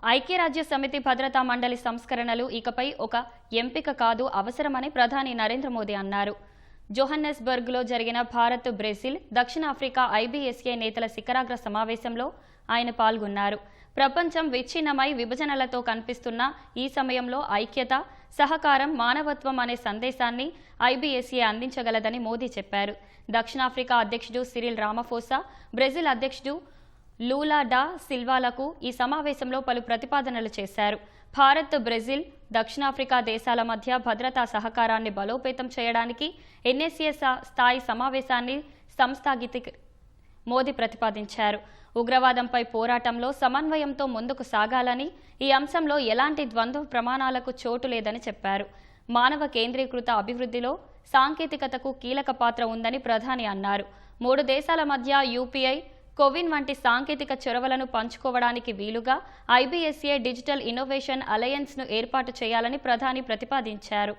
ఐక్యరాజ్య సమితి భద్రతా మండలి సంస్కరణలు ఇకపై ఒక ఎంపిక కాదు అవసరమని ప్రధాని నరేంద్ర మోదీ అన్నారు. జోహన్నెస్బర్గ్లో జరిగిన భారత్, బ్రెజిల్, దక్షిణాఫ్రికా ఐబీఎస్ఏ నేతల శిఖరాగ్ర సమావేశంలో ఆయన పాల్గొన్నారు. ప్రపంచం విచ్ఛిన్నమై విభజనలతో కనిపిస్తున్న ఈ సమయంలో ఐక్యత, సహకారం, మానవత్వం అనే సందేశాన్ని ఐబీఎస్ఏ అందించగలదని మోదీ చెప్పారు. దక్షిణాఫ్రికా అధ్యక్షుడు సిరిల్ రామఫోసా, బ్రెజిల్ అధ్యక్షుడు లూలా డా సిల్వాలకు ఈ సమావేశంలో పలు ప్రతిపాదనలు చేశారు. భారత్, బ్రెజిల్, దక్షిణాఫ్రికా దేశాల మధ్య భద్రతా సహకారాన్ని బలోపేతం చేయడానికి ఎన్ఎస్ఏ స్థాయి సమావేశాన్ని సంస్థాగితి మోదీ ప్రతిపాదించారు. ఉగ్రవాదంపై పోరాటంలో సమన్వయంతో ముందుకు సాగాలని, ఈ అంశంలో ఎలాంటి ద్వంద్వ ప్రమాణాలకు చోటు లేదని చెప్పారు. మానవ కేంద్రీకృత అభివృద్ధిలో సాంకేతికతకు కీలక పాత్ర ఉందని ప్రధాని అన్నారు. 3 దేశాల మధ్య యూపీఐ, కోవిన్ వంటి సాంకేతిక చొరవలను పంచుకోవడానికి వీలుగా ఐబీఎస్ఏ డిజిటల్ ఇన్నోవేషన్ అలయన్స్ను ఏర్పాటు చేయాలని ప్రధాని ప్రతిపాదించారు.